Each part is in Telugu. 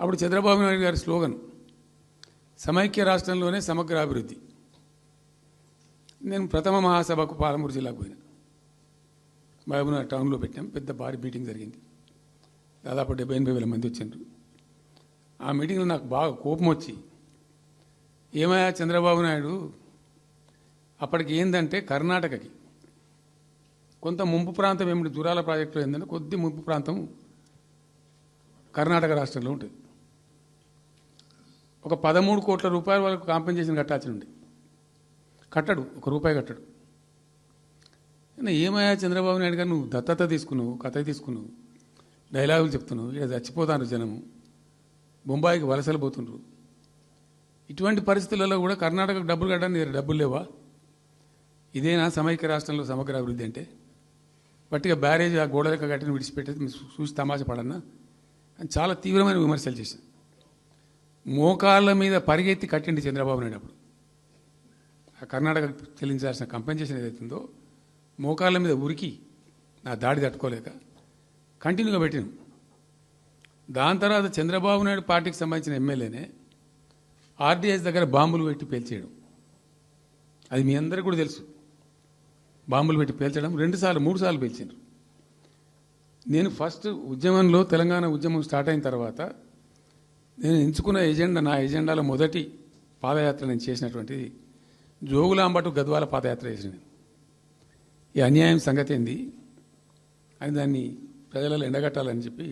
అప్పుడు చంద్రబాబు నాయుడు గారి స్లోగన్ సమైక్య రాష్ట్రంలోనే సమగ్ర అభివృద్ధి. నేను ప్రథమ మహాసభకు పాలమూరు జిల్లాకు పోయినా. మహబూబ్నగర్ టౌన్లో పెట్టాం. పెద్ద భారీ మీటింగ్ జరిగింది. దాదాపు 70,000-80,000 మంది వచ్చిండ్రు. ఆ మీటింగ్లో నాకు బాగా కోపం వచ్చి, ఏమయ్యా చంద్రబాబు నాయుడు, అప్పటికి ఏంటంటే కర్ణాటకకి కొంత ముంపు ప్రాంతం ఏమిటి, జూరాల ప్రాజెక్టులో ఏంటంటే కొద్ది ముంపు ప్రాంతం కర్ణాటక రాష్ట్రంలో ఉంటుంది. ఒక 13 కోట్ల రూపాయల వరకు కాంపెన్సేషన్ కట్టాల్సి ఉండే. కట్టడు, ₹1 కట్టడు. ఏమయ్యా చంద్రబాబు నాయుడు గారు, నువ్వు దత్తత తీసుకున్నావు, కథ తీసుకున్నావు, డైలాగులు చెప్తున్నావు, ఇక్కడ చచ్చిపోతాను జనము, బొంబాయికి వలసలు పోతుండ్రు. ఇటువంటి పరిస్థితులలో కూడా కర్ణాటకకు డబ్బులు కట్టడానికి డబ్బులు లేవా? ఇదేనా సమైక్య రాష్ట్రంలో సమగ్ర అభివృద్ధి అంటే? పట్టిగా బ్యారేజ్ ఆ గోడలక కట్టిన విడిచిపెట్టేది మీరు చూసి తమాషా పడన్నా అని చాలా తీవ్రమైన విమర్శలు చేశాను. మోకాళ్ళ మీద పరిగెత్తి కట్టిండి చంద్రబాబు నాయుడు. అప్పుడు ఆ కర్ణాటక చెల్లించాల్సిన కంపెన్సేషన్ ఏదైతుందో మోకాళ్ళ మీద ఉరికి నా దాడి తట్టుకోలేక కంటిన్యూగా పెట్టినాం. దాని తర్వాత చంద్రబాబు నాయుడు పార్టీకి సంబంధించిన ఎమ్మెల్యేనే ఆర్డీఎస్ దగ్గర బాంబులు పెట్టి పేల్చేయడం, అది మీ అందరికీ కూడా తెలుసు. బాంబులు పెట్టి పేల్చడం 2 సార్లు 3 సార్లు పేల్చారు. నేను ఫస్ట్ ఉద్యమంలో తెలంగాణ ఉద్యమం స్టార్ట్ అయిన తర్వాత నేను ఎంచుకున్న ఎజెండా, నా ఎజెండాలో మొదటి పాదయాత్ర నేను చేసినటువంటిది జోగులాంబ టు గద్వాల పాదయాత్ర చేసిన. ఈ అన్యాయం సంగతి ఏంది అని దాన్ని ప్రజలలో ఎండగట్టాలని చెప్పి,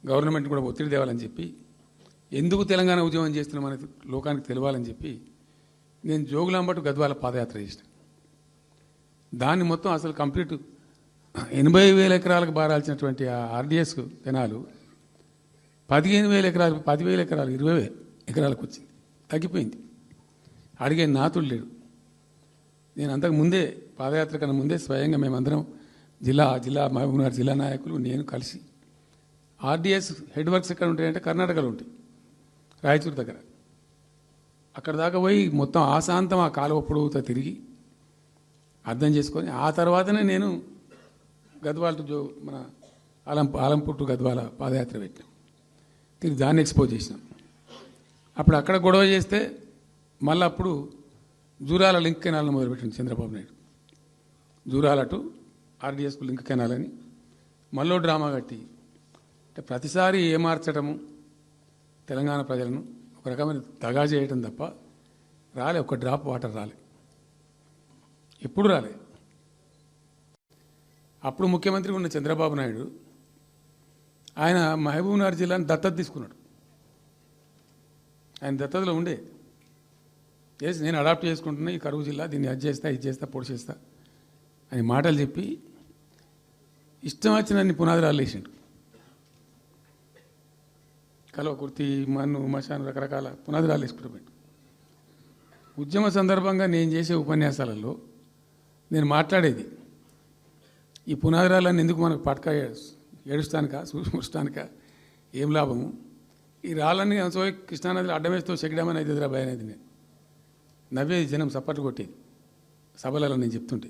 గవర్నమెంట్ కూడా ఒత్తిడి తేవాలని చెప్పి, ఎందుకు తెలంగాణ ఉద్యమం చేస్తున్నామని లోకానికి తెలియాలని చెప్పి నేను జోగులాంబ టు గద్వాల పాదయాత్ర చేసిన. దాన్ని మొత్తం అసలు కంప్లీట్ 80,000 ఎకరాలకు బారాల్సినటువంటి ఆ ఆర్డీఎస్ కెనాలు 15,000 ఎకరాలు, 10,000 ఎకరాలు, 20,000 ఎకరాలకు వచ్చింది, తగ్గిపోయింది. అడిగే నాతుడు లేడు. నేను అంతకు ముందే, పాదయాత్ర కన్నా ముందే స్వయంగా మేమందరం జిల్లా మహబూబ్నగర్ జిల్లా నాయకులు నేను కలిసి ఆర్డీఎస్ హెడ్ వర్క్స్ ఎక్కడ ఉంటాయంటే కర్ణాటకలో ఉంటాయి, రాయచూరు దగ్గర. అక్కడ దాకా పోయి మొత్తం ఆశాంతం ఆ కాలువ పొడవుతో తిరిగి అర్థం చేసుకొని ఆ తర్వాతనే నేను గద్వాల టు మన ఆలంపూర్ టు గద్వాల పాదయాత్ర పెట్టాం. తిరిగి దాన్ని ఎక్స్పోజ్ చేసినాం. అప్పుడు అక్కడ గొడవ చేస్తే మళ్ళీ అప్పుడు జూరాల లింక్ కెనాల్ని మొదలుపెట్టింది చంద్రబాబు నాయుడు. జూరాల టు ఆర్డీఎస్కు లింక్ కెనాల్ అని మళ్ళీ డ్రామా కట్టి, అంటే ప్రతిసారి ఏమార్చడము తెలంగాణ ప్రజలను ఒక రకమైన దగా చేయటం తప్ప రాలే, ఒక డ్రాప్ వాటర్ రాలే, ఎప్పుడు రాలే. అప్పుడు ముఖ్యమంత్రి ఉన్న చంద్రబాబు నాయుడు ఆయన మహబూబ్నగర్ జిల్లాని దత్తత తీసుకున్నాడు. ఆయన దత్తతలో ఉండే నేను అడాప్ట్ చేసుకుంటున్నా ఈ కరువు జిల్లా, దీన్ని అది చేస్తా, ఇది చేస్తా, పొడి చేస్తా అని మాటలు చెప్పి ఇష్టం వచ్చినన్ని పునాదురాలు వేసిండు. కలవకుర్తి, మన్ను, మశాను, రకరకాల పునాదురాలు వేసుకుంటూ పెట్టు. ఉద్యమ సందర్భంగా నేను చేసే ఉపన్యాసాలలో నేను మాట్లాడేది, ఈ పునాదిరాలన్నీ ఎందుకు మనకు పట్క ఏడుస్తానిక, చూస్తానిక, ఏం లాభము, ఈ రాళ్ళన్నీ కృష్ణానదిలో అడ్డమేస్తూ చెక్కడమని అయితే భయం అనేది. నేను నవ్వేది, జనం సప్పట్లు కొట్టేది సభలలో నేను చెప్తుంటే.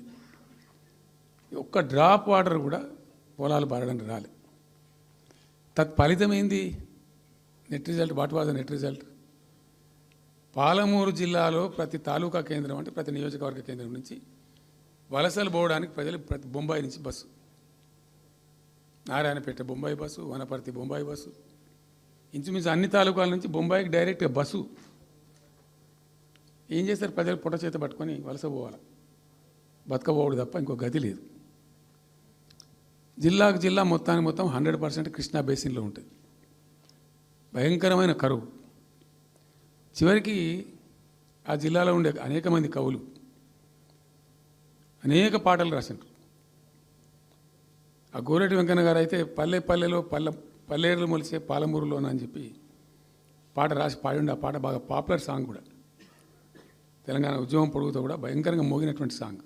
ఒక్క డ్రాప్ వాటర్ కూడా పొలాలు బారడానికి రాలే. తత్ఫలితమైంది net result. What was the net result? Palamuru జిల్లాలో ప్రతి తాలూకా కేంద్రం, అంటే ప్రతి నియోజకవర్గ కేంద్రం నుంచి వలసలు పోవడానికి ప్రజలు ప్రతి బొంబాయి నుంచి bus, Narayanpet Bombay bus, Wanaparthy Bombay bus, ఇంచుమించు అన్ని తాలూకాల నుంచి బొంబాయికి డైరెక్ట్గా బస్సు. ఏం చేస్తారు ప్రజలు? పొట్ట చేత పట్టుకొని వలస పోవాలి, బతకపోవడు తప్ప ఇంకో గతి లేదు. జిల్లాకు జిల్లా మొత్తానికి మొత్తం 100% కృష్ణా బేసిన్లో ఉంటుంది. భయంకరమైన కరువు. చివరికి ఆ జిల్లాలో ఉండే అనేక మంది కవులు అనేక పాటలు రాసిండ్రు. ఆ గోరెటి వెంకన్న గారు అయితే పల్లె పల్లెలో పల్లెర్లు మొలిసే పాలమూరులోన అని చెప్పి పాట రాసి పాడిండు. ఆ పాట బాగా పాపులర్ సాంగ్ కూడా, తెలంగాణ ఉద్యమం పొడుగుతో కూడా భయంకరంగా మోగినటువంటి సాంగ్.